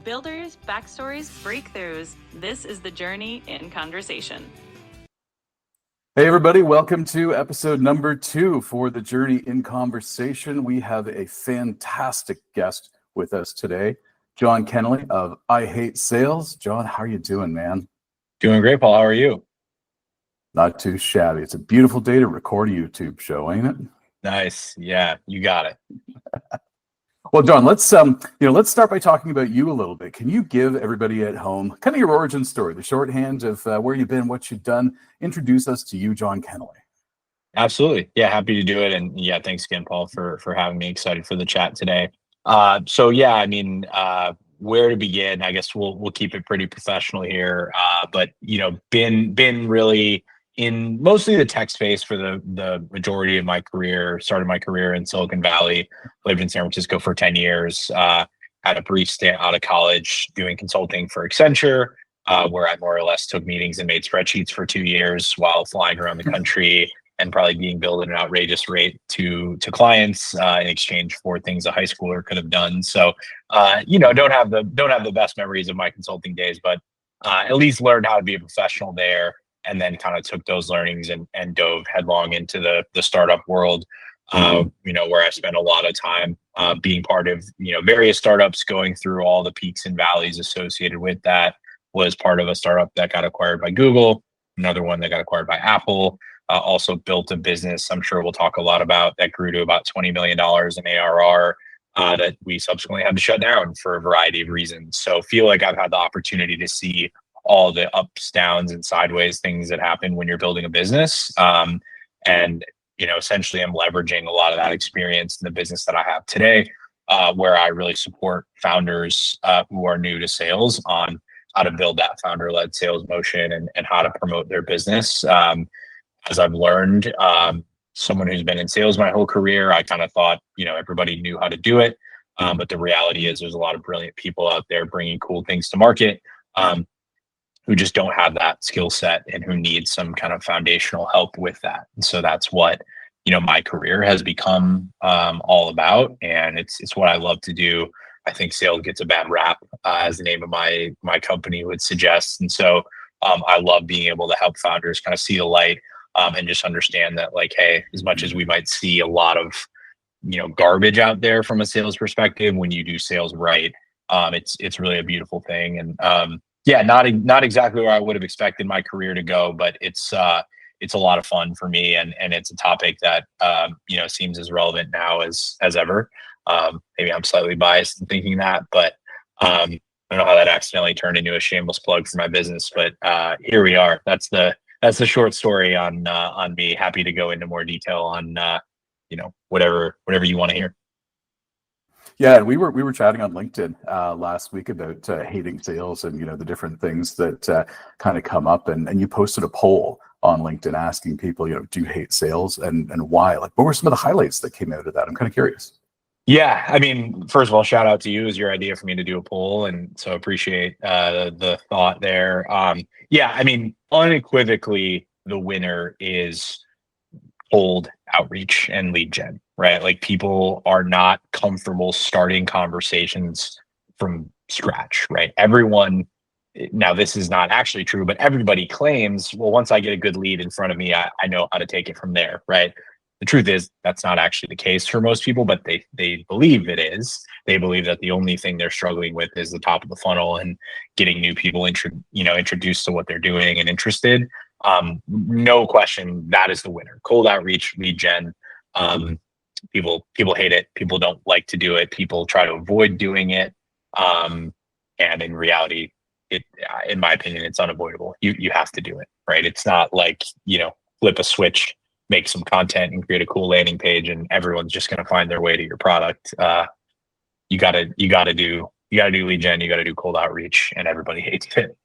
Builders, backstories, breakthroughs. This is the Journey in Conversation. Hey everybody, welcome to episode number 2 for the Journey in Conversation. We have a fantastic guest with us today, John Kennelly of I Hate Sales. John, how are you doing, man? Doing great, Paul. How are you? Not too shabby. It's a beautiful day to record a YouTube show, ain't it? Nice. Yeah, you got it. Well, John, let's start by talking about you a little bit. Can you give everybody at home kind of your origin story, the shorthand of where you've been, what you've done? Introduce us to you, John Kennelly. Absolutely. Yeah, happy to do it. And yeah, thanks again, Paul, for having me. Excited for the chat today. Where to begin? I guess we'll keep it pretty professional here. But been really in mostly the tech space for the majority of my career. Started my career in Silicon Valley, lived in San Francisco for 10 years, had a brief stint out of college doing consulting for Accenture, where I more or less took meetings and made spreadsheets for 2 years while flying around the country and probably being billed at an outrageous rate to clients in exchange for things a high schooler could have done. So, don't have the best memories of my consulting days, but at least learned how to be a professional there. And then kind of took those learnings and dove headlong into the startup world, where I spent a lot of time being part of, various startups, going through all the peaks and valleys associated with that. Was part of a startup that got acquired by Google, another one that got acquired by Apple, also built a business I'm sure we'll talk a lot about that grew to about $20 million in ARR that we subsequently had to shut down for a variety of reasons. So feel like I've had the opportunity to see all the ups, downs, and sideways things that happen when you're building a business. Essentially I'm leveraging a lot of that experience in the business that I have today, where I really support founders who are new to sales on how to build that founder-led sales motion and how to promote their business. As I've learned, someone who's been in sales my whole career, I kind of thought, everybody knew how to do it. But the reality is there's a lot of brilliant people out there bringing cool things to market, who just don't have that skill set and who need some kind of foundational help with that. And so that's what, my career has become all about. And it's what I love to do. I think sales gets a bad rap, as the name of my company would suggest. And so I love being able to help founders kind of see the light and just understand that, like, hey, as much as we might see a lot of, garbage out there from a sales perspective, when you do sales right, it's really a beautiful thing. And not exactly where I would have expected my career to go, but it's a lot of fun for me, and it's a topic that seems as relevant now as ever. Maybe I'm slightly biased in thinking that, but I don't know how that accidentally turned into a shameless plug for my business. But here we are. That's the short story on me. Happy to go into more detail on whatever you want to hear. Yeah, we were chatting on LinkedIn last week about hating sales and the different things that kind of come up, and you posted a poll on LinkedIn asking people, do you hate sales and why? Like, what were some of the highlights that came out of that? I'm kind of curious. Yeah, I mean, first of all, shout out to you. It was your idea for me to do a poll, and so appreciate the thought there. Unequivocally, the winner is cold outreach and lead gen, right? Like, people are not comfortable starting conversations from scratch, right? Everyone, now this is not actually true, but everybody claims, well, once I get a good lead in front of me, I know how to take it from there, right? The truth is that's not actually the case for most people, but they believe it is. They believe that the only thing they're struggling with is the top of the funnel and getting new people introduced to what they're doing and interested. No question, that is the winner. Cold outreach, lead gen. People hate it. People don't like to do it. People try to avoid doing it. And in reality, in my opinion, it's unavoidable. You have to do it, right? It's not like, flip a switch, make some content and create a cool landing page and everyone's just going to find their way to your product. You gotta do lead gen, you gotta do cold outreach, and everybody hates it.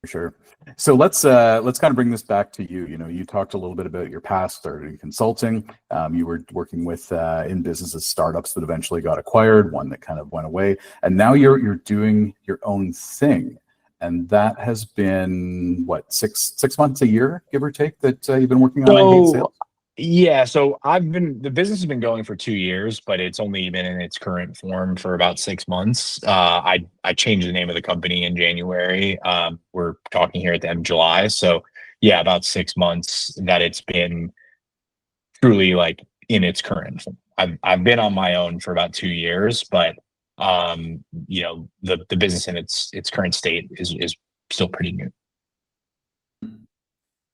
For sure. So let's kind of bring this back to you. You talked a little bit about your past, started in consulting. You were working with in businesses, startups that eventually got acquired, one that kind of went away, and now you're doing your own thing. And that has been what, six months, a year, give or take, that you've been working on I Hate Sales? Yeah, so the business has been going for 2 years, but it's only been in its current form for about 6 months. I changed the name of the company in January. We're talking here at the end of July, so yeah, about 6 months that it's been truly like in its current form. I've been on my own for about 2 years, but the business in its current state is still pretty new.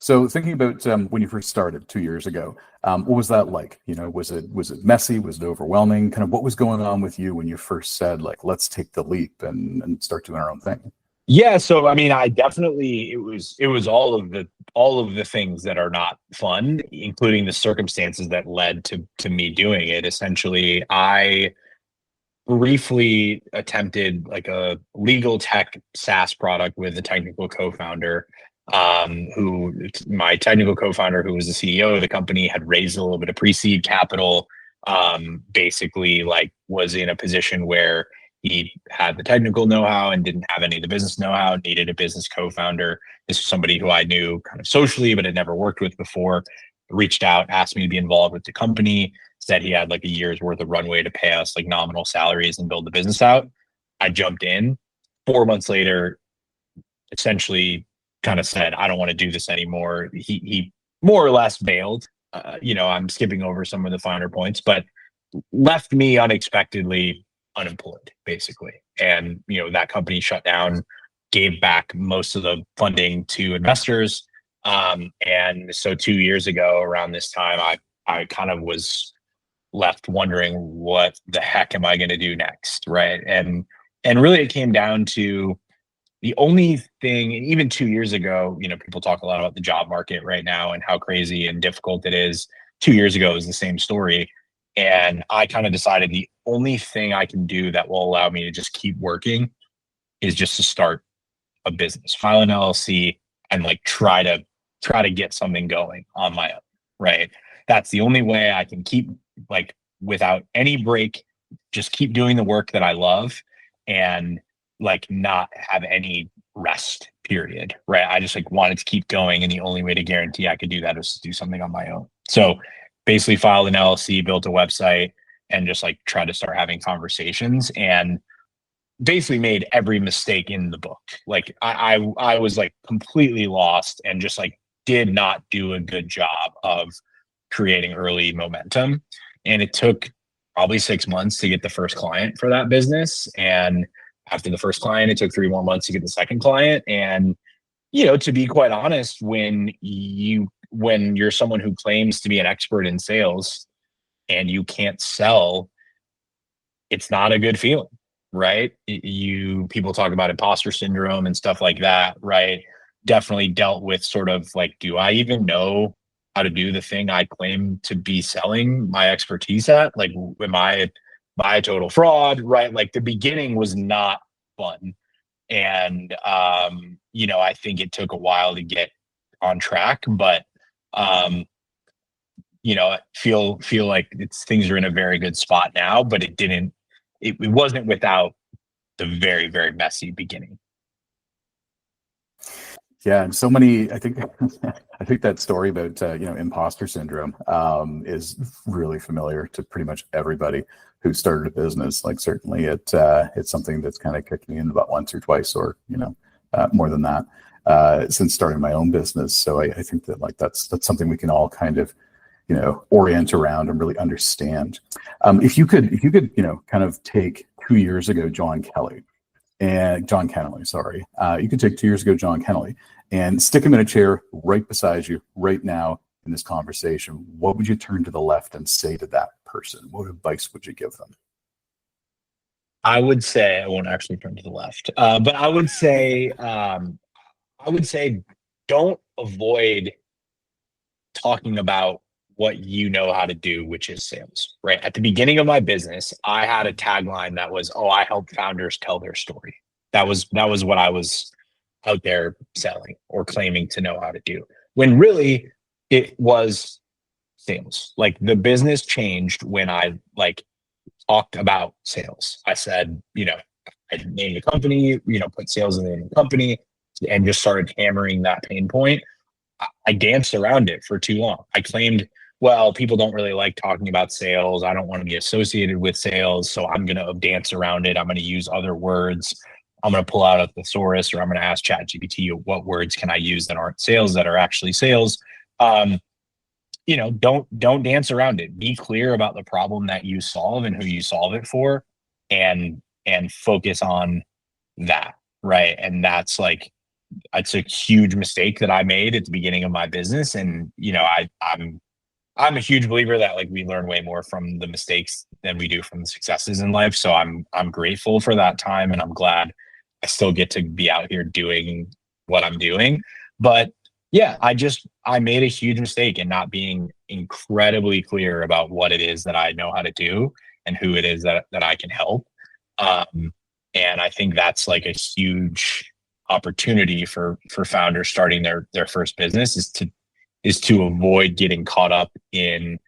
So thinking about when you first started 2 years ago, what was that like? Was it messy? Was it overwhelming? Kind of what was going on with you when you first said like, let's take the leap and start doing our own thing? Yeah, so I mean, I definitely it was all of the things that are not fun, including the circumstances that led to me doing it. Essentially, I briefly attempted like a legal tech SaaS product with a technical co-founder, who my technical co-founder, who was the CEO of the company, had raised a little bit of pre-seed capital. Basically, like was in a position where he had the technical know-how and didn't have any of the business know-how. Needed a business co-founder. This was somebody who I knew kind of socially, but had never worked with before. Reached out, asked me to be involved with the company, said he had like a year's worth of runway to pay us like nominal salaries and build the business out. I jumped in. 4 months later, essentially kind of said, I don't want to do this anymore. He more or less bailed. I'm skipping over some of the finer points, but left me unexpectedly unemployed, basically. And, that company shut down, gave back most of the funding to investors. And so 2 years ago, around this time, I kind of was left wondering what the heck am I going to do next, right? And really, it came down to the only thing. Even 2 years ago, people talk a lot about the job market right now and how crazy and difficult it is. 2 years ago is the same story, and I kind of decided the only thing I can do that will allow me to just keep working is just to start a business, file an LLC, and like try to get something going on my own, right? That's the only way I can keep, like, without any break, just keep doing the work that I love and like not have any rest period, right? I just like wanted to keep going, and the only way to guarantee I could do that is to do something on my own. So basically filed an LLC, built a website, and just like tried to start having conversations, and basically made every mistake in the book. Like I was like completely lost and just like did not do a good job of creating early momentum. And it took probably 6 months to get the first client for that business. And after the first client, it took 3 more months to get the second client. And, to be quite honest, when you're someone who claims to be an expert in sales and you can't sell, it's not a good feeling, right? People talk about imposter syndrome and stuff like that, right? Definitely dealt with sort of like, do I even know how to do the thing I claim to be selling my expertise at? Like, am I a total fraud, right? Like the beginning was not fun. And I think it took a while to get on track, but feel like things are in a very good spot now, but it wasn't without the very, very messy beginning. Yeah, and so many. I think I think that story about imposter syndrome is really familiar to pretty much everybody who started a business. Like certainly it's something that's kind of kicked me in the butt once or twice, or more than that, since starting my own business. So I think that like that's something we can all kind of orient around and really understand. If you could kind of take 2 years ago John Kennelly, sorry. You could take 2 years ago John Kennelly and stick him in a chair right beside you right now in this conversation. What would you turn to the left and say to that person? What advice would you give them? I would say I won't actually turn to the left, but I would say don't avoid talking about what you know how to do, which is sales, right? At the beginning of my business, I had a tagline that was, "Oh, I help founders tell their story." That was what I was out there selling or claiming to know how to do. When really it was sales. Like the business changed when I like talked about sales. I said, I named the company, put sales in the name of the company, and just started hammering that pain point. I danced around it for too long. I claimed well, people don't really like talking about sales. I don't want to be associated with sales, so I'm going to dance around it. I'm going to use other words. I'm going to pull out a thesaurus, or I'm going to ask ChatGPT what words can I use that aren't sales that are actually sales. Don't dance around it. Be clear about the problem that you solve and who you solve it for, and focus on that, right? And that's like, it's a huge mistake that I made at the beginning of my business. And I'm a huge believer that like we learn way more from the mistakes than we do from the successes in life. So I'm grateful for that time, and I'm glad I still get to be out here doing what I'm doing. But yeah, I made a huge mistake in not being incredibly clear about what it is that I know how to do and who it is that I can help. And I think that's like a huge opportunity for founders starting their first business, is to avoid getting caught up in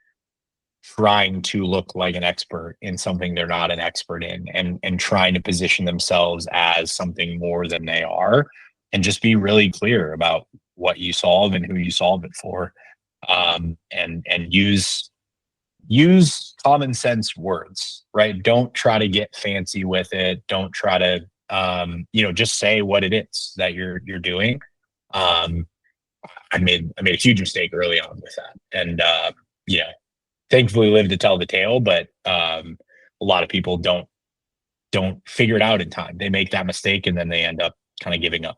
trying to look like an expert in something they're not an expert in, and trying to position themselves as something more than they are, and just be really clear about what you solve and who you solve it for. And use common sense words, right? Don't try to get fancy with it. Don't try to just say what it is that you're doing. I made a huge mistake early on with that, and thankfully lived to tell the tale. But a lot of people don't figure it out in time. They make that mistake, and then they end up kind of giving up.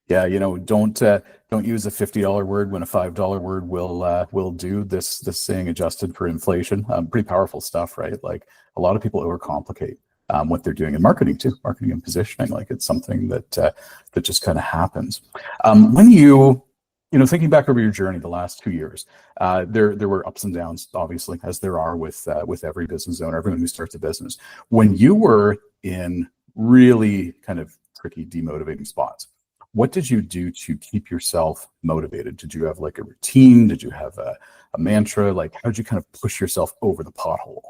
Yeah, don't use a $50 word when a $5 word will do. This saying, adjusted for inflation, pretty powerful stuff, right? Like, a lot of people overcomplicate what they're doing in marketing too, marketing and positioning. Like, it's something that just kind of happens. When you thinking back over your journey the last 2 years, there were ups and downs, obviously, as there are with every business owner, everyone who starts a business. When you were in really kind of tricky, demotivating spots, what did you do to keep yourself motivated? Did you have like a routine? Did you have a mantra? Like, how did you kind of push yourself over the pothole?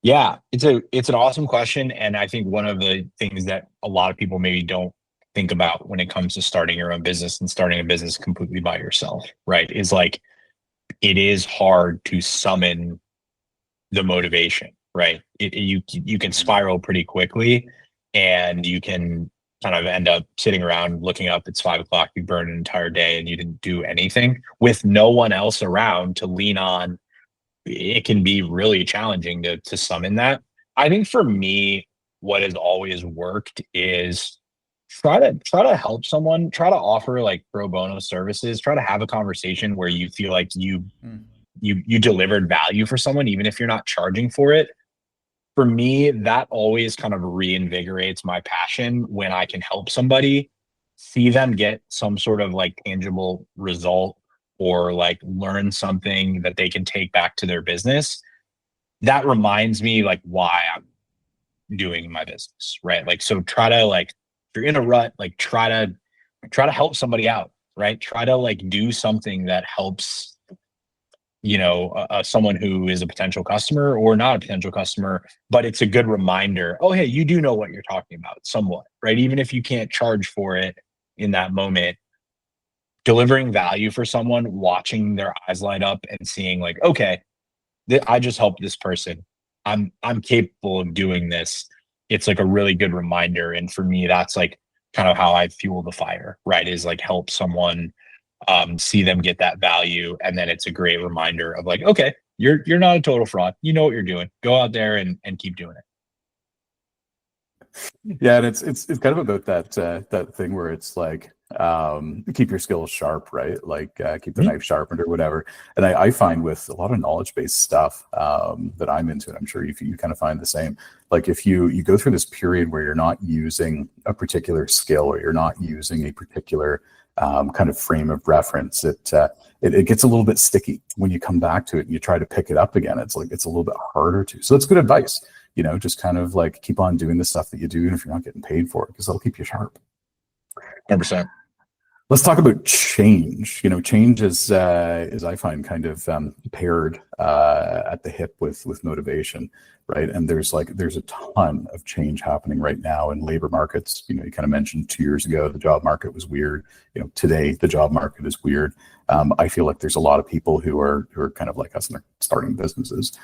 Yeah, it's an awesome question. And I think one of the things that a lot of people maybe don't think about when it comes to starting your own business and starting a business completely by yourself, right, is like, it is hard to summon the motivation, right? You can spiral pretty quickly, and you can kind of end up sitting around looking up, it's 5 o'clock, you burn an entire day and you didn't do anything with no one else around to lean on. It can be really challenging to summon that. I think for me, what has always worked is try to help someone, try to offer like pro bono services, try to have a conversation where you feel like you delivered value for someone, even if you're not charging for it. For me, that always kind of reinvigorates my passion when I can help somebody, see them get some sort of like tangible result, or like learn something that they can take back to their business. That reminds me like why I'm doing my business, right? Like, so try to, like, if you're in a rut, like try to help somebody out, right? Try to like do something that helps someone who is a potential customer or not a potential customer, but it's a good reminder. Oh, hey, you do know what you're talking about somewhat, right? Even if you can't charge for it in that moment, delivering value for someone, watching their eyes light up and seeing like, okay, I just helped this person. I'm capable of doing this. It's like a really good reminder. And for me, that's like kind of how I fuel the fire, right? Is like help someone, see them get that value. And then it's a great reminder of like, okay, you're not a total fraud. You know what you're doing. Go out there and keep doing it. Yeah, and it's kind of about that thing where it's like, keep your skills sharp, right? Like, keep the knife sharpened or whatever. And I find with a lot of knowledge-based stuff that I'm into, and I'm sure you kind of find the same. Like, if you go through this period where you're not using a particular skill, or you're not using a particular kind of frame of reference, it gets a little bit sticky when you come back to it and you try to pick it up again. It's like, it's a little bit harder to. So that's good advice. Just kind of like keep on doing the stuff that you do, even if you're not getting paid for it, because that'll keep you sharp. 100%. Let's talk about change. Change is I find kind of paired at the hip with motivation, right? And there's a ton of change happening right now in labor markets. You kind of mentioned 2 years ago the job market was weird. Today the job market is weird. I feel like there's a lot of people who are kind of like us and they're starting businesses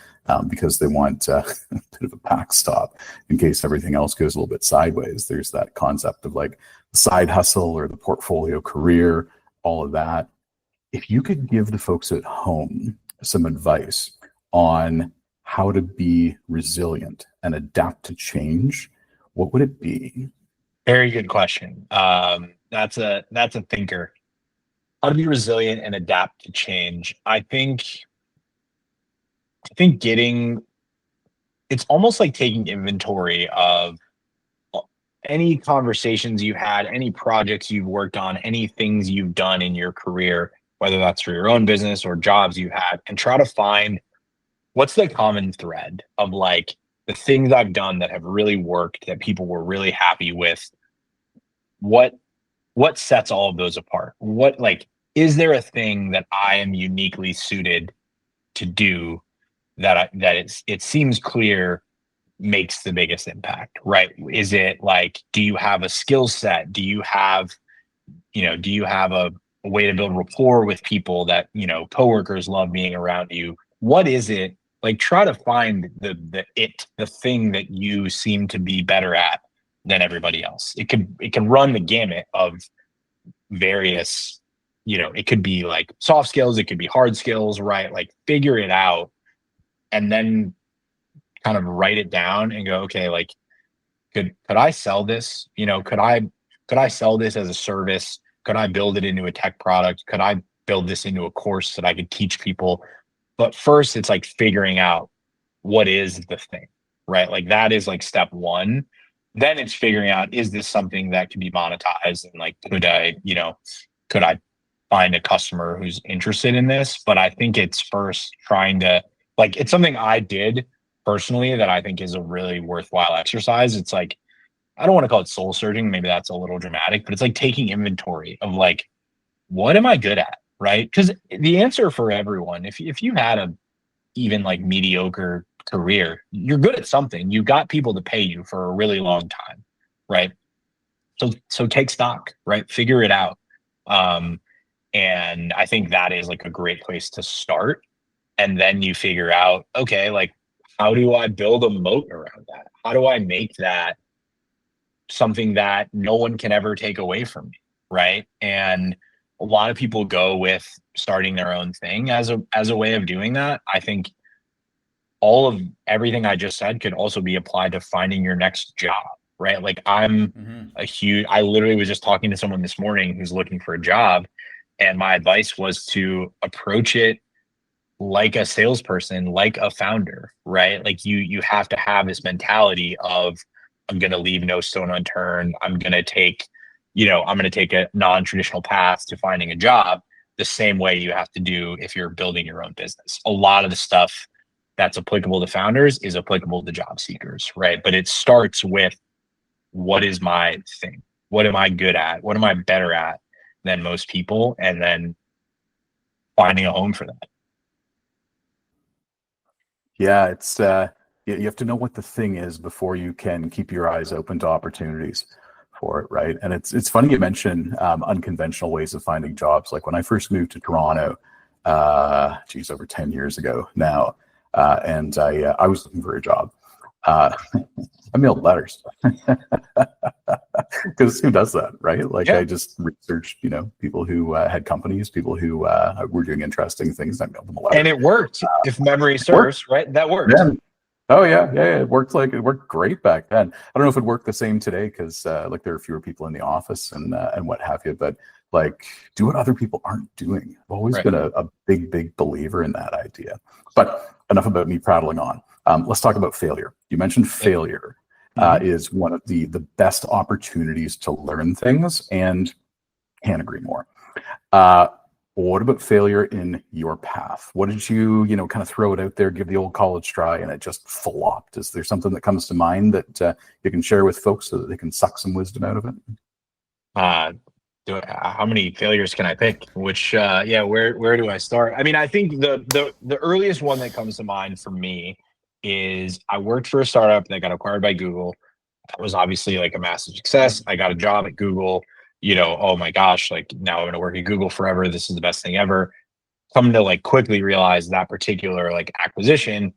because they want a bit of a backstop in case everything else goes a little bit sideways. There's that concept of like the side hustle or the portfolio career, all of that. If you could give the folks at home some advice on how to be resilient and adapt to change, what would it be? Very good question. That's a thinker. How to be resilient and adapt to change. I think it's almost like taking inventory of any conversations you had, any projects you've worked on, any things you've done in your career, whether that's for your own business or jobs you had, and try to find what's the common thread of like the things I've done that have really worked, that people were really happy with. What sets all of those apart? Is there a thing that I am uniquely suited to do that it seems clear makes the biggest impact, right? Is it like, do you have a skill set? Do you have a way to build rapport with people that, coworkers love being around you? What is it? Like, try to find the thing that you seem to be better at than everybody else. It can run the gamut of various, it could be like soft skills, it could be hard skills, right? Like, figure it out and then kind of write it down and go, okay, like, could I sell this? Could I sell this as a service? Could I build it into a tech product? Could I build this into a course that I could teach people? But first, it's like figuring out what is the thing, right? Like, that is like step one. Then it's figuring out, is this something that can be monetized? And like, could I find a customer who's interested in this? But I think it's first trying to, like, it's something I did personally that I think is a really worthwhile exercise. It's like, I don't want to call it soul searching. Maybe that's a little dramatic, but it's like taking inventory of like, what am I good at? Right? Because the answer for everyone, if you had a even like mediocre career, you're good at something. You got people to pay you for a really long time, right? So take stock, right? Figure it out. And I think that is like a great place to start. And then you figure out, okay, like, how do I build a moat around that? How do I make that something that no one can ever take away from me, right? And a lot of people go with starting their own thing as a way of doing that. I think all of everything I just said could also be applied to finding your next job, right? Like, I literally was just talking to someone this morning who's looking for a job, and my advice was to approach it like a salesperson, like a founder, right? Like, you have to have this mentality of, I'm going to leave no stone unturned. I'm going to take a non-traditional path to finding a job, the same way you have to do if you're building your own business. A lot of the stuff that's applicable to founders is applicable to job seekers, right? But it starts with, what is my thing? What am I good at? What am I better at than most people? And then finding a home for that. Yeah, it's you have to know what the thing is before you can keep your eyes open to opportunities for it, right? And it's funny you mention unconventional ways of finding jobs. Like, when I first moved to Toronto, over 10 years ago now, and I was looking for a job. I mailed letters because who does that, right? Like, yeah. I just researched, people who had companies, people who were doing interesting things. I mailed them a letter, and it worked. If memory serves, right? That worked. Yeah. Oh yeah. It worked great back then. I don't know if it worked the same today because like, there are fewer people in the office and what have you. But like, do what other people aren't doing. I've always been a big believer in that idea. But enough about me prattling on. Let's talk about failure. You mentioned failure is one of the best opportunities to learn things, and can't agree more. What about failure in your path? What did you, kind of throw it out there, give the old college try, and it just flopped? Is there something that comes to mind that you can share with folks so that they can suck some wisdom out of it? How many failures can I pick? Which, where do I start? I mean, I think the earliest one that comes to mind for me is I worked for a startup that got acquired by Google. That was obviously like a massive success. I got a job at Google. Oh my gosh, like now I'm going to work at Google forever. This is the best thing ever. Come to like quickly realize that particular like acquisition,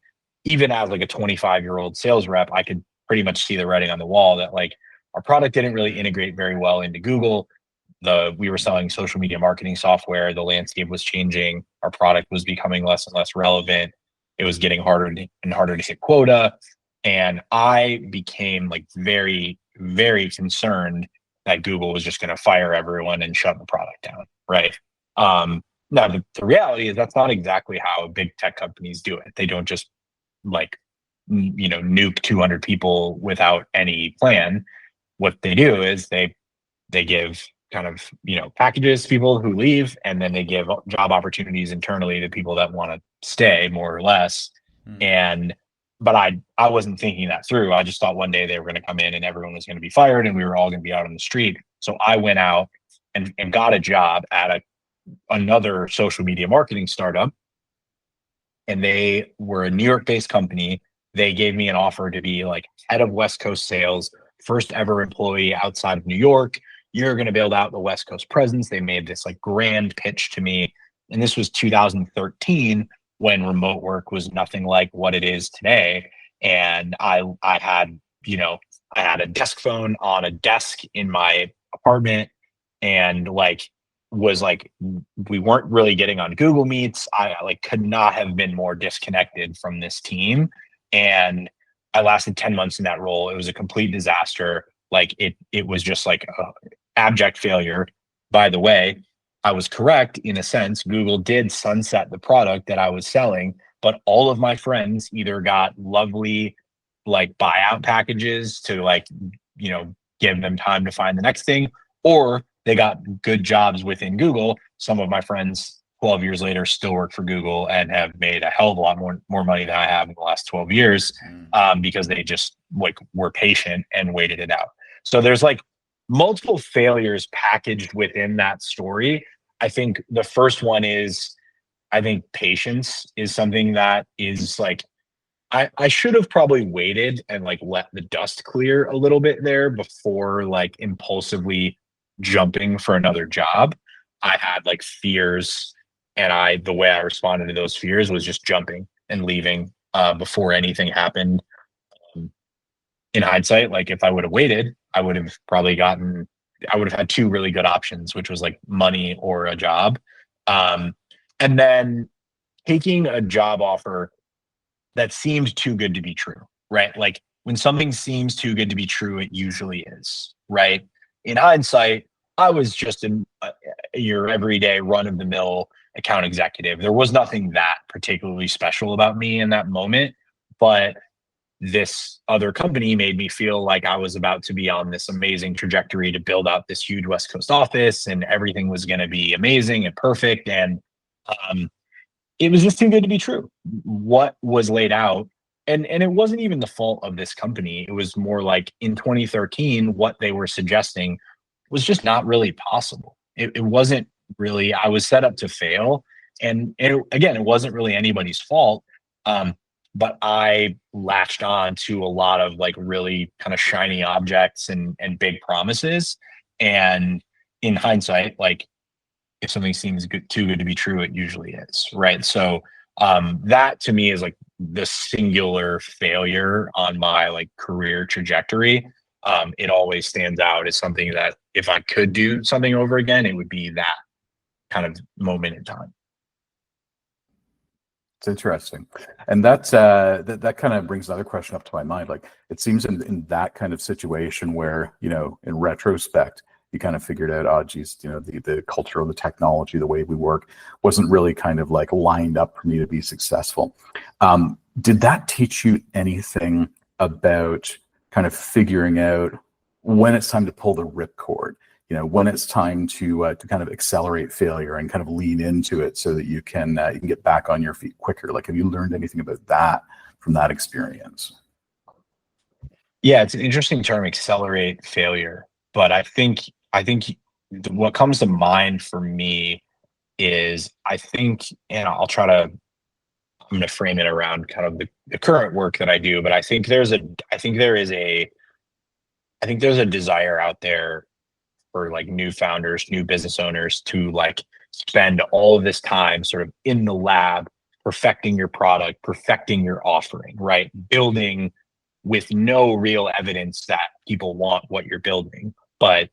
even as like a 25-year-old sales rep, I could pretty much see the writing on the wall that like our product didn't really integrate very well into Google. We were selling social media marketing software. The landscape was changing. Our product was becoming less and less relevant. It was getting harder and harder to hit quota. And I became like very, very concerned that Google was just going to fire everyone and shut the product down. Right. Now, the reality is that's not exactly how big tech companies do it. They don't just like, nuke 200 people without any plan. What they do is they give kind of, packages to people who leave, and then they give job opportunities internally to people that want to stay, more or less. But I wasn't thinking that through. I just thought one day they were going to come in and everyone was going to be fired and we were all going to be out on the street. So I went out and got a job at another social media marketing startup, and they were a New York based company. They gave me an offer to be like head of West Coast sales, first ever employee outside of New York. You're going to build out the West Coast presence. They made this like grand pitch to me. And this was 2013, when remote work was nothing like what it is today. And I had a desk phone on a desk in my apartment, and we weren't really getting on Google Meets. I like could not have been more disconnected from this team. And I lasted 10 months in that role. It was a complete disaster. Like it was just like abject failure. By the way, I was correct in a sense. Google did sunset the product that I was selling, but all of my friends either got lovely like buyout packages to give them time to find the next thing, or they got good jobs within Google. Some of my friends 12 years later still work for Google and have made a hell of a lot more money than I have in the last 12 years because they just were patient and waited it out. So there's like multiple failures packaged within that story. I think the first one is, I think patience is something that is like, I should have probably waited and like let the dust clear a little bit there before like impulsively jumping for another job. I had like fears, and the way I responded to those fears was just jumping and leaving before anything happened. In hindsight, like if I would have waited, I would have had two really good options, which was like money or a job. And then taking a job offer that seemed too good to be true, right? Like when something seems too good to be true, it usually is, right? In hindsight, I was just your everyday run-of-the-mill account executive. There was nothing that particularly special about me in that moment, but this other company made me feel like I was about to be on this amazing trajectory to build out this huge West Coast office, and everything was going to be amazing and perfect. And it was just too good to be true. What was laid out, and it wasn't even the fault of this company. It was more like in 2013, what they were suggesting was just not really possible. It wasn't really, I was set up to fail. And again, it wasn't really anybody's fault. But I latched on to a lot of like really kind of shiny objects and big promises. And in hindsight, like if something seems too good to be true, it usually is, right? So that to me is like the singular failure on my like career trajectory. It always stands out as something that if I could do something over again, it would be that kind of moment in time. It's interesting. And that kind of brings another question up to my mind. Like it seems in that kind of situation where, in retrospect, you kind of figured out, oh geez, the culture of the technology, the way we work wasn't really kind of like lined up for me to be successful. Did that teach you anything about kind of figuring out when it's time to pull the ripcord? When it's time to kind of accelerate failure and kind of lean into it so that you can get back on your feet quicker. Like, have you learned anything about that from that experience? Yeah, it's an interesting term, accelerate failure. But I think what comes to mind for me is, I think, and I'm going to frame it around kind of the current work that I do, but I think there's a desire out there for like new founders, new business owners to like spend all of this time sort of in the lab, perfecting your product, perfecting your offering, right? Building with no real evidence that people want what you're building. But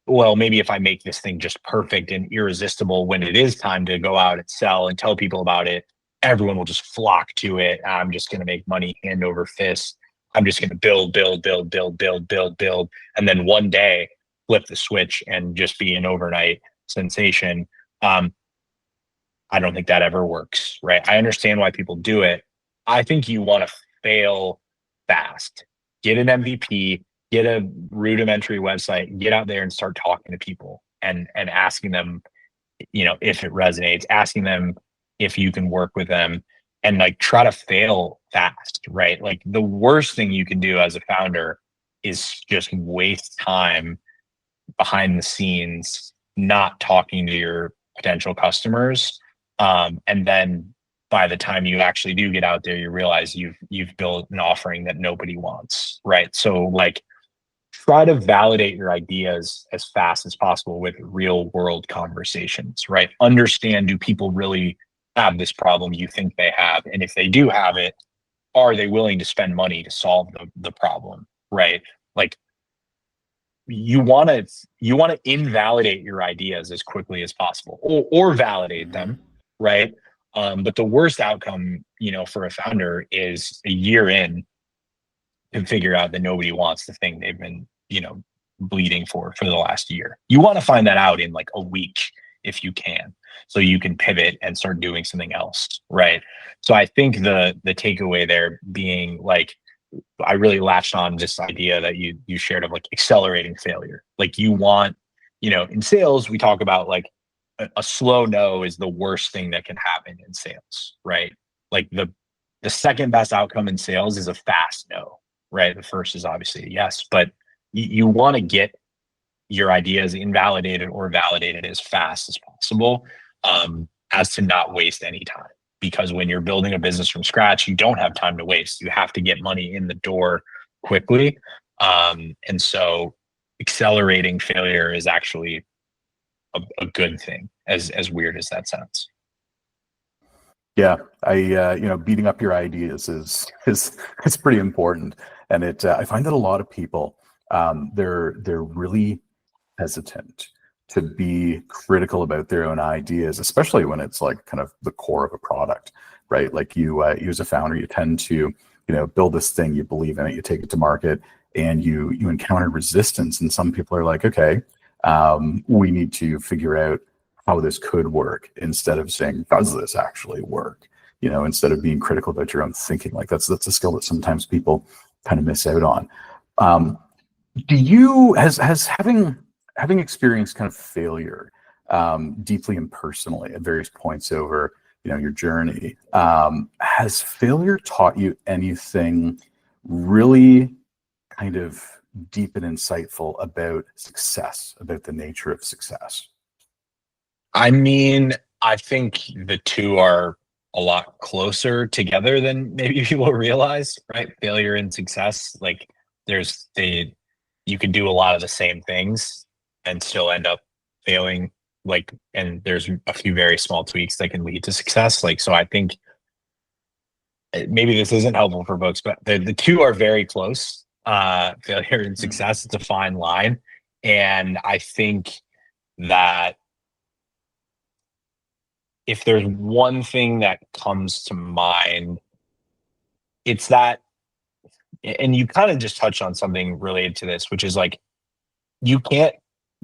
well, maybe if I make this thing just perfect and irresistible when it is time to go out and sell and tell people about it, everyone will just flock to it. I'm just going to make money hand over fist. I'm just going to build, build, build, build, build, build, build. And then one day flip the switch and just be an overnight sensation. Um, I don't think that ever works, right? I understand why people do it. I think you want to fail fast. Get an MVP, get a rudimentary website, get out there and start talking to people and asking them, if it resonates, asking them if you can work with them, and like try to fail fast, right? Like the worst thing you can do as a founder is just waste time behind the scenes not talking to your potential customers, and then by the time you actually do get out there, you realize you've built an offering that nobody wants, right? So like try to validate your ideas as fast as possible with real world conversations, right? Understand, do people really have this problem you think they have? And if they do have it, are they willing to spend money to solve the problem, right? Like you want to invalidate your ideas as quickly as possible, or validate them, right? But the worst outcome, for a founder is a year in to figure out that nobody wants the thing they've been, bleeding for the last year. You want to find that out in like a week if you can, so you can pivot and start doing something else, right? So I think the takeaway there being like, I really latched on this idea that you shared of like accelerating failure. Like you want, in sales, we talk about like a slow no is the worst thing that can happen in sales, right? Like the second best outcome in sales is a fast no, right? The first is obviously a yes, but you want to get your ideas invalidated or validated as fast as possible, as to not waste any time. Because when you're building a business from scratch, you don't have time to waste. You have to get money in the door quickly. And so accelerating failure is actually a good thing, as weird as that sounds. Yeah, beating up your ideas is pretty important, and I find that a lot of people, they're really hesitant to be critical about their own ideas, especially when it's like kind of the core of a product, right? Like you as a founder, you tend to, build this thing, you believe in it, you take it to market, and you encounter resistance. And some people are like, okay, we need to figure out how this could work instead of saying, does this actually work? Instead of being critical about your own thinking. Like that's a skill that sometimes people kind of miss out on. Do you has having experienced kind of failure, deeply and personally at various points over your journey, has failure taught you anything really kind of deep and insightful about success, about the nature of success? I mean, I think the two are a lot closer together than maybe people realize, right? Failure and success, like you can do a lot of the same things and still end up failing, like, and there's a few very small tweaks that can lead to success. Like, so I think maybe this isn't helpful for folks, but the two are very close. Failure and success, it's a fine line. And I think that if there's one thing that comes to mind, it's that, and you kind of just touched on something related to this, which is like, you can't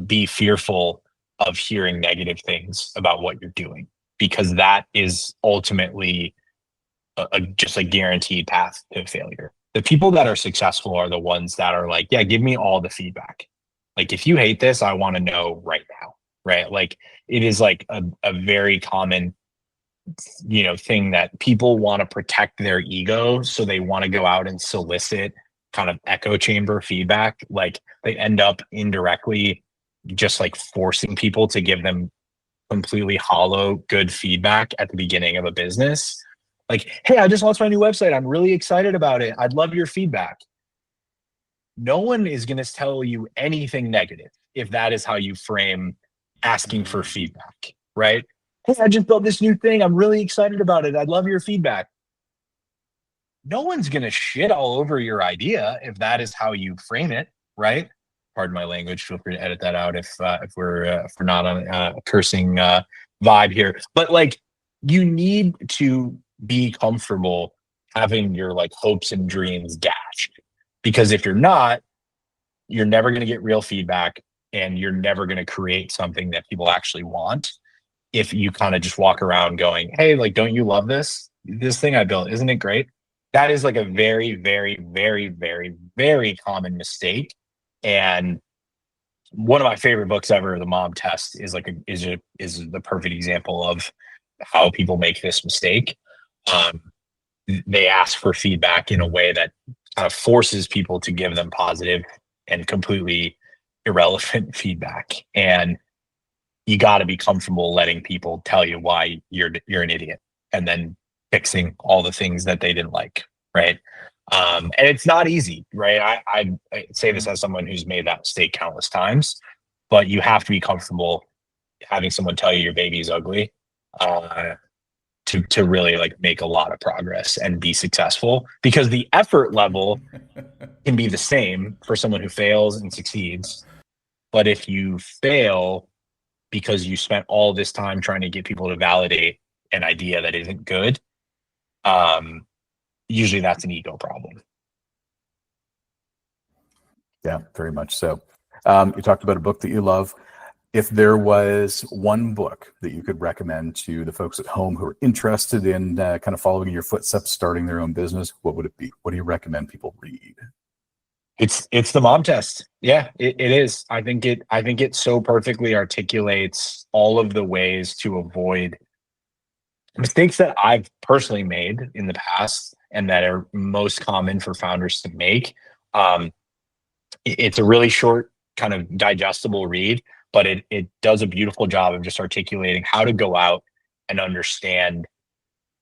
be fearful of hearing negative things about what you're doing, because that is ultimately just a guaranteed path to failure. The people that are successful are the ones that are like, yeah, give me all the feedback. Like, if you hate this, I want to know right now, right? Like, it is like a very common, thing that people want to protect their ego. So they want to go out and solicit kind of echo chamber feedback. Like, they end up indirectly just like forcing people to give them completely hollow, good feedback at the beginning of a business. Like, hey, I just launched my new website. I'm really excited about it. I'd love your feedback. No one is going to tell you anything negative if that is how you frame asking for feedback, right? Hey, I just built this new thing. I'm really excited about it. I'd love your feedback. No one's going to shit all over your idea if that is how you frame it, right? Pardon my language. Feel free to edit that out if we're not on a cursing vibe here. But like, you need to be comfortable having your like hopes and dreams dashed, because if you're not, you're never going to get real feedback, and you're never going to create something that people actually want. If you kind of just walk around going, hey, like, don't you love this thing I built? Isn't it great? That is like a very, very, very, very, very common mistake. And one of my favorite books ever, The Mom Test, is the perfect example of how people make this mistake. They ask for feedback in a way that kind of forces people to give them positive and completely irrelevant feedback. And you got to be comfortable letting people tell you why you're an idiot, and then fixing all the things that they didn't like, right? And it's not easy, right? I say this as someone who's made that mistake countless times, but you have to be comfortable having someone tell you your baby is ugly to really like make a lot of progress and be successful, because the effort level can be the same for someone who fails and succeeds. But if you fail because you spent all this time trying to get people to validate an idea that isn't good, usually that's an ego problem. Yeah, very much so. You talked about a book that you love. If there was one book that you could recommend to the folks at home who are interested in kind of following your footsteps, starting their own business, what would it be? What do you recommend people read? It's The Mom Test. Yeah, it is. I think it so perfectly articulates all of the ways to avoid mistakes that I've personally made in the past and that are most common for founders to make. It's a really short, kind of digestible read, but it does a beautiful job of just articulating how to go out and understand,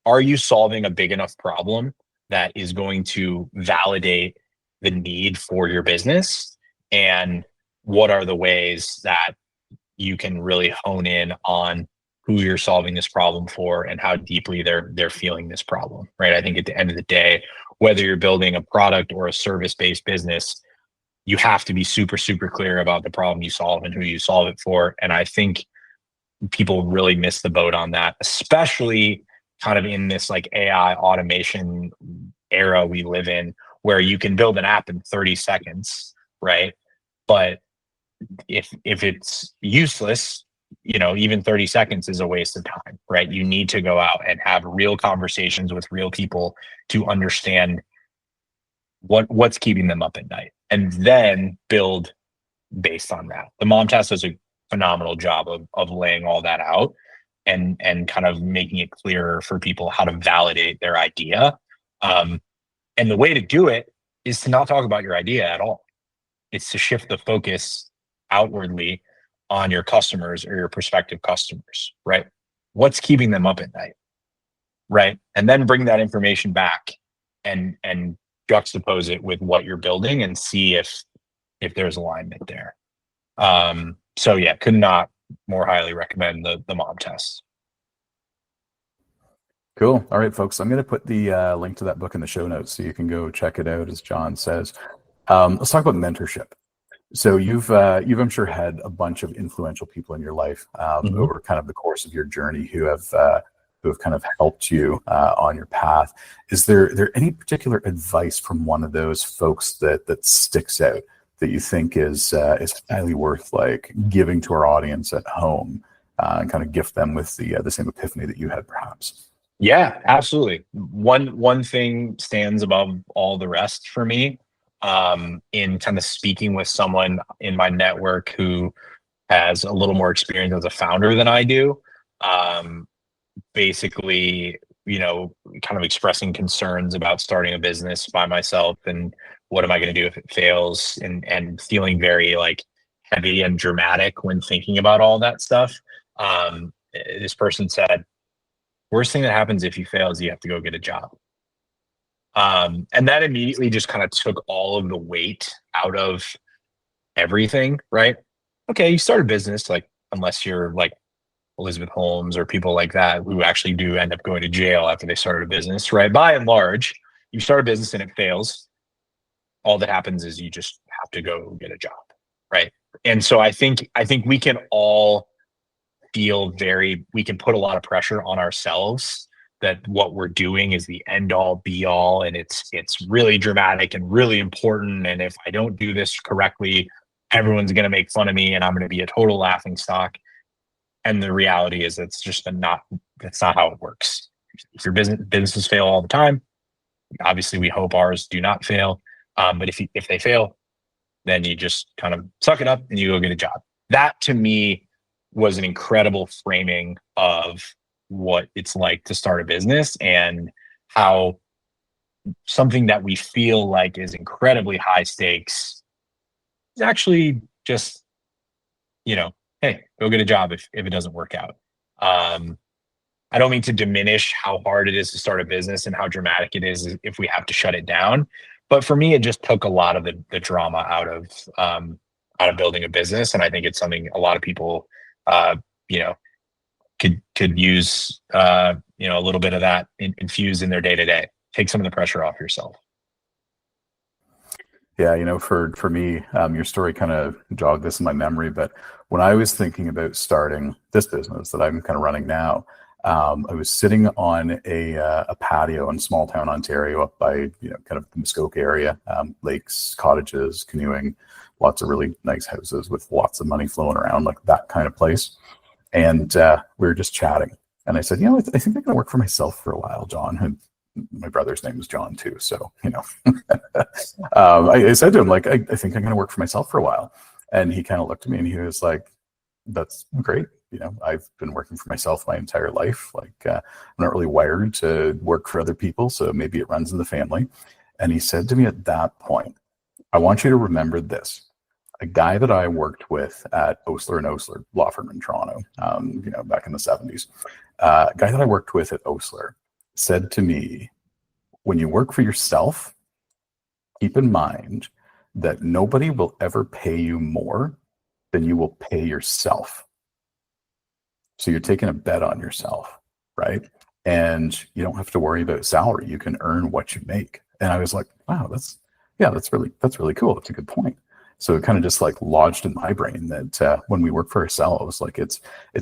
are you solving a big enough problem that is going to validate the need for your business? And what are the ways that you can really hone in on who you're solving this problem for and how deeply they're feeling this problem, right? I think at the end of the day, whether you're building a product or a service-based business, you have to be super, super clear about the problem you solve and who you solve it for. And I think people really miss the boat on that, especially kind of in this like AI automation era we live in, where you can build an app in 30 seconds, right? But if it's useless, even 30 seconds is a waste of time, right? You need to go out and have real conversations with real people to understand what's keeping them up at night, and then build based on that. The Mom Test does a phenomenal job of laying all that out and kind of making it clearer for people how to validate their idea. And the way to do it is to not talk about your idea at all. It's to shift the focus outwardly on your customers or your prospective customers, right? What's keeping them up at night, right? And then bring that information back and juxtapose it with what you're building and see if there's alignment there. So yeah, could not more highly recommend the Mom Test. Cool. All right, folks. I'm going to put the link to that book in the show notes so you can go check it out, as John says. Let's talk about mentorship. So you've I'm sure had a bunch of influential people in your life over kind of the course of your journey who have kind of helped you on your path. Is there any particular advice from one of those folks that sticks out that you think is highly worth like giving to our audience at home and kind of gift them with the same epiphany that you had, perhaps? Yeah, absolutely. One thing stands above all the rest for me, in kind of speaking with someone in my network who has a little more experience as a founder than I do. Basically, kind of expressing concerns about starting a business by myself and what am I going to do if it fails, and feeling very like heavy and dramatic when thinking about all that stuff. This person said, worst thing that happens if you fail is you have to go get a job. And that immediately just kind of took all of the weight out of everything, right? Okay, you start a business, like, unless you're like Elizabeth Holmes or people like that who actually do end up going to jail after they started a business, right? By and large, you start a business and it fails. All that happens is you just have to go get a job, right? And so I think we can all we can put a lot of pressure on ourselves that what we're doing is the end all be all, and it's really dramatic and really important. And if I don't do this correctly, everyone's going to make fun of me and I'm going to be a total laughing stock. And the reality is that's not how it works. If your businesses fail all the time, obviously we hope ours do not fail. But if they fail, then you just kind of suck it up and you go get a job. That to me was an incredible framing of what it's like to start a business, and how something that we feel like is incredibly high stakes is actually just, hey, go get a job if it doesn't work out. I don't mean to diminish how hard it is to start a business and how dramatic it is if we have to shut it down. But for me, it just took a lot of the drama out of building a business. And I think it's something a lot of people, could use, a little bit of that infused in their day to day. Take some of the pressure off yourself. Yeah, for me, your story kind of jogged this in my memory. But when I was thinking about starting this business that I'm kind of running now, I was sitting on a patio in small town Ontario up by kind of the Muskoka area, lakes, cottages, canoeing, lots of really nice houses with lots of money flowing around, like that kind of place. And we were just chatting, and I said, I think I'm going to work for myself for a while, John. And my brother's name is John too, so I said to him, like, I think I'm going to work for myself for a while. And he kind of looked at me and he was like, that's great. I've been working for myself my entire life. Like, I'm not really wired to work for other people, so maybe it runs in the family. And he said to me at that point, I want you to remember this. A guy that I worked with at Osler and Osler law firm in Toronto, back in the 70s, a guy that I worked with at Osler said to me, when you work for yourself, keep in mind that nobody will ever pay you more than you will pay yourself. So you're taking a bet on yourself, right? And you don't have to worry about salary. You can earn what you make. And I was like, wow, that's really cool. That's a good point. So it kind of just like lodged in my brain that when we work for ourselves, like it's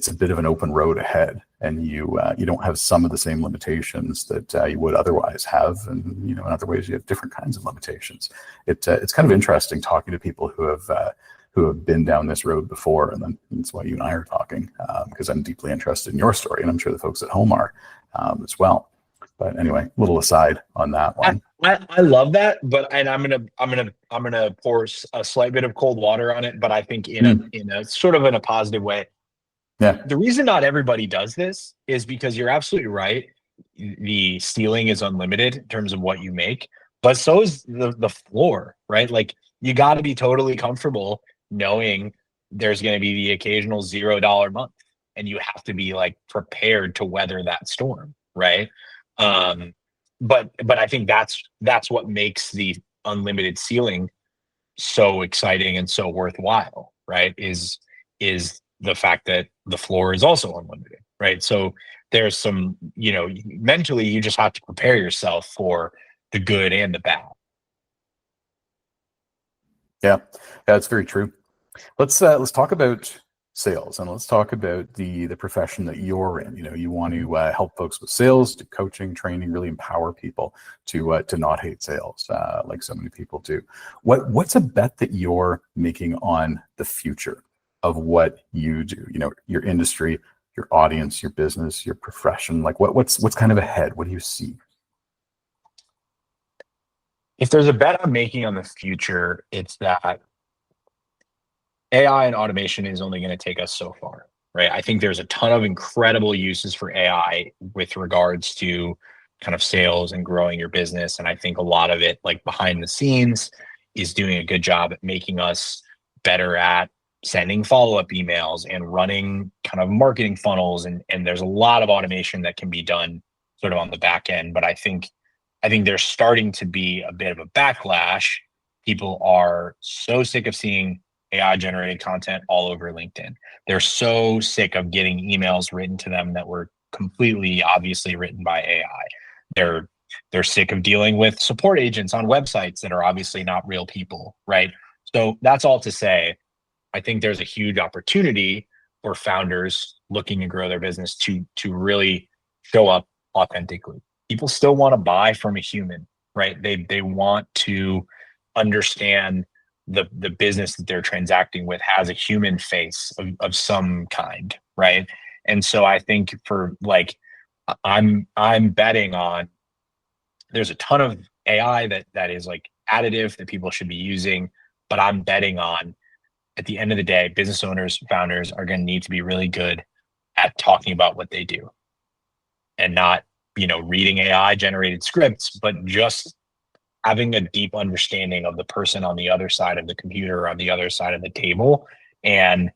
a bit of an open road ahead, and you don't have some of the same limitations that you would otherwise have, and in other ways you have different kinds of limitations. It's kind of interesting talking to people who have been down this road before, and then that's why you and I are talking, because I'm deeply interested in your story, and I'm sure the folks at home are as well. But anyway, a little aside on that one. I love that, and I'm gonna pour a slight bit of cold water on it, but I think in a sort of in a positive way. Yeah. The reason not everybody does this is because you're absolutely right. The ceiling is unlimited in terms of what you make, but so is the floor, right? Like, you got to be totally comfortable knowing there's going to be the occasional $0 month, and you have to be like prepared to weather that storm, right? But I think that's what makes the unlimited ceiling so exciting and so worthwhile, right? Is the fact that the floor is also unlimited, right? So there's some, mentally you just have to prepare yourself for the good and the bad. Yeah, that's very true. Let's talk about sales, and let's talk about the profession that you're in. You want to help folks with sales, do coaching, training, really empower people to not hate sales, like so many people do. What's a bet that you're making on the future of what you do? Your industry, your audience, your business, your profession. Like, what's kind of ahead? What do you see? If there's a bet I'm making on the future, it's that AI and automation is only going to take us so far, right? I think there's a ton of incredible uses for AI with regards to kind of sales and growing your business. And I think a lot of it, like behind the scenes, is doing a good job at making us better at sending follow-up emails and running kind of marketing funnels, and there's a lot of automation that can be done sort of on the back end. But I think there's starting to be a bit of a backlash. People are so sick of seeing AI generated content all over LinkedIn. They're so sick of getting emails written to them that were completely obviously written by AI. They're sick of dealing with support agents on websites that are obviously not real people, right? So that's all to say, I think there's a huge opportunity for founders looking to grow their business to really show up authentically. People still want to buy from a human, right? They want to understand the business that they're transacting with has a human face of some kind, right? And so I think for like, I'm betting on, there's a ton of AI that is like additive that people should be using, but I'm betting on, at the end of the day, business owners, founders are going to need to be really good at talking about what they do, and not, reading AI generated scripts, but just having a deep understanding of the person on the other side of the computer, or on the other side of the table, and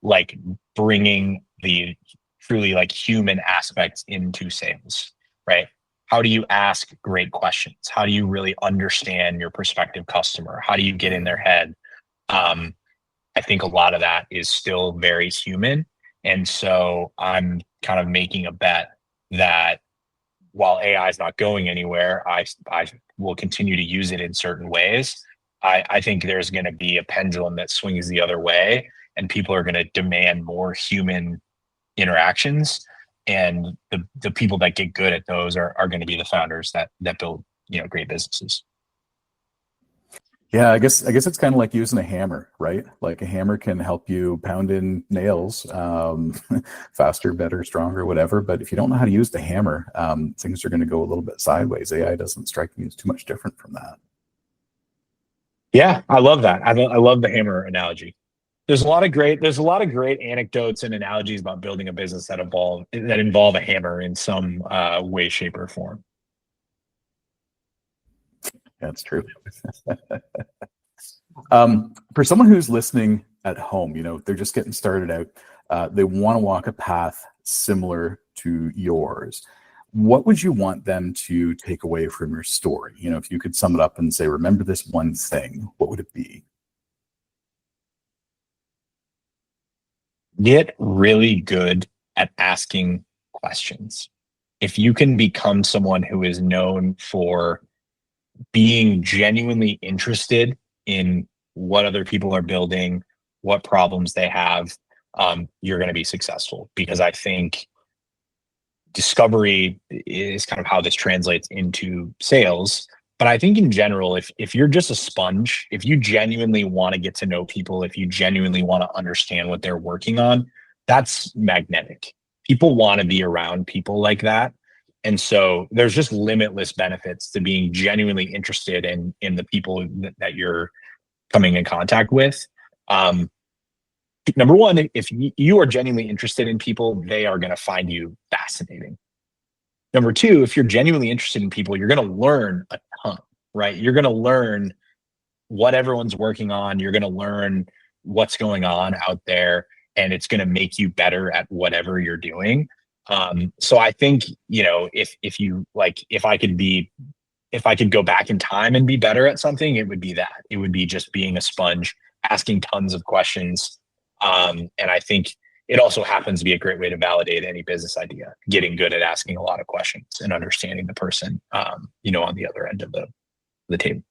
like bringing the truly like human aspects into sales, right? How do you ask great questions? How do you really understand your prospective customer? How do you get in their head? I think a lot of that is still very human. And so I'm kind of making a bet that while AI is not going anywhere, I will continue to use it in certain ways. I think there's going to be a pendulum that swings the other way, and people are going to demand more human interactions. And the people that get good at those are going to be the founders that build, great businesses. Yeah, I guess it's kind of like using a hammer, right? Like a hammer can help you pound in nails faster, better, stronger, whatever. But if you don't know how to use the hammer, things are going to go a little bit sideways. AI doesn't strike me as too much different from that. Yeah, I love that. I love the hammer analogy. There's a lot of great anecdotes and analogies about building a business that involve a hammer in some way, shape, or form. That's true. For someone who's listening at home, they're just getting started out, they want to walk a path similar to yours. What would you want them to take away from your story? If you could sum it up and say, remember this one thing, what would it be? Get really good at asking questions. If you can become someone who is known for being genuinely interested in what other people are building, what problems they have, you're going to be successful. Because I think discovery is kind of how this translates into sales. But I think in general, if you're just a sponge, if you genuinely want to get to know people, if you genuinely want to understand what they're working on, that's magnetic. People want to be around people like that. And so there's just limitless benefits to being genuinely interested in the people that you're coming in contact with. Number one, if you are genuinely interested in people, they are going to find you fascinating. Number two, if you're genuinely interested in people, you're going to learn a ton, right? You're going to learn what everyone's working on. You're going to learn what's going on out there, and it's going to make you better at whatever you're doing. So I think, if I could go back in time and be better at something, it would be that. It would be just being a sponge, asking tons of questions. And I think it also happens to be a great way to validate any business idea, getting good at asking a lot of questions and understanding the person, on the other end of the table.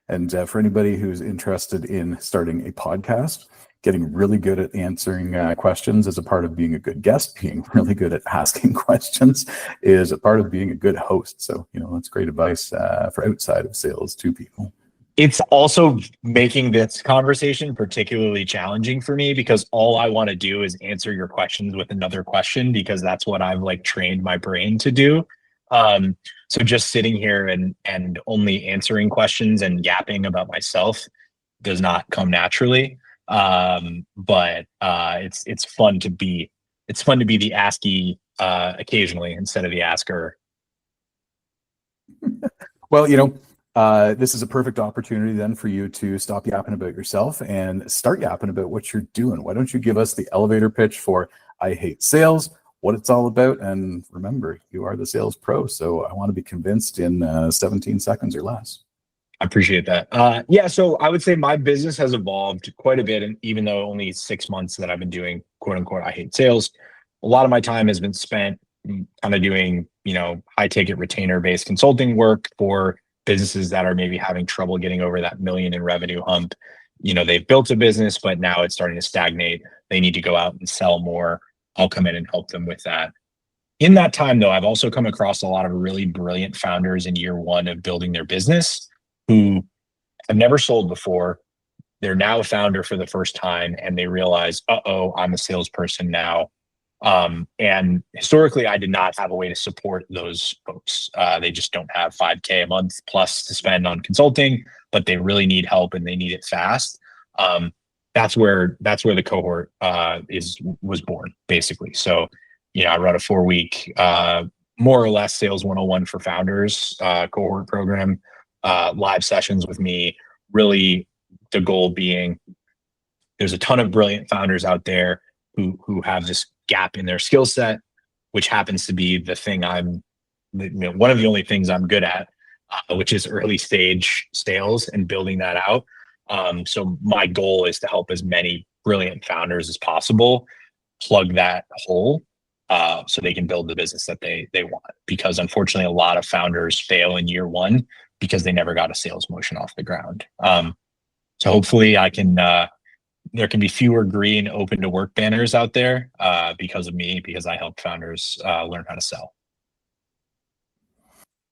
And for anybody who's interested in starting a podcast, getting really good at answering questions is a part of being a good guest. Being really good at asking questions is a part of being a good host. So, that's great advice for outside of sales to people. It's also making this conversation particularly challenging for me, because all I want to do is answer your questions with another question, because that's what I've trained my brain to do. So just sitting here and only answering questions and yapping about myself does not come naturally. But it's fun to be the askee occasionally instead of the asker. Well, This is a perfect opportunity then for you to stop yapping about yourself and start yapping about what you're doing. Why don't you give us the elevator pitch for I Hate Sales, what it's all about, and remember, you are the sales pro, so I want to be convinced in 17 seconds or less. I appreciate that. Yeah, so I would say my business has evolved quite a bit, and even though only 6 months that I've been doing quote unquote I Hate Sales, a lot of my time has been spent kind of doing, high ticket retainer based consulting work for businesses that are maybe having trouble getting over that million in revenue hump. They've built a business, but now it's starting to stagnate. They need to go out and sell more. I'll come in and help them with that. In that time, though, I've also come across a lot of really brilliant founders in year one of building their business who have never sold before. They're now a founder for the first time, and they realize, I'm a salesperson now. And historically, I did not have a way to support those folks. They just don't have $5K a month plus to spend on consulting, but they really need help and they need it fast. That's where the cohort was born, basically. So, I run a 4-week, more or less sales 101 for founders cohort program, live sessions with me. Really, the goal being there's a ton of brilliant founders out there who have this gap in their skill set, which happens to be the thing one of the only things I'm good at, which is early stage sales and building that out. So my goal is to help as many brilliant founders as possible plug that hole so they can build the business that they want. Because unfortunately, a lot of founders fail in year one because they never got a sales motion off the ground. So hopefully there can be fewer green open to work banners out there because of me, because I help founders learn how to sell.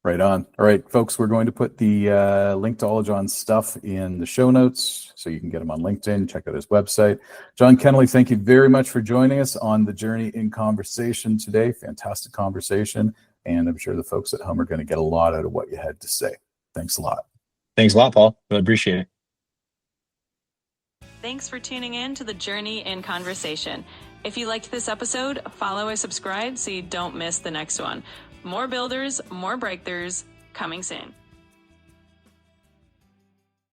Right on. All right, folks, we're going to put the link to all of John's stuff in the show notes so you can get him on LinkedIn, check out his website. John Kennelly, thank you very much for joining us on the Journey in Conversation today. Fantastic conversation. And I'm sure the folks at home are going to get a lot out of what you had to say. Thanks a lot. Thanks a lot, Paul. Really appreciate it. Thanks for tuning in to the Journey in Conversation. If you liked this episode, follow or subscribe so you don't miss the next one. More builders, more breakthroughs, coming soon.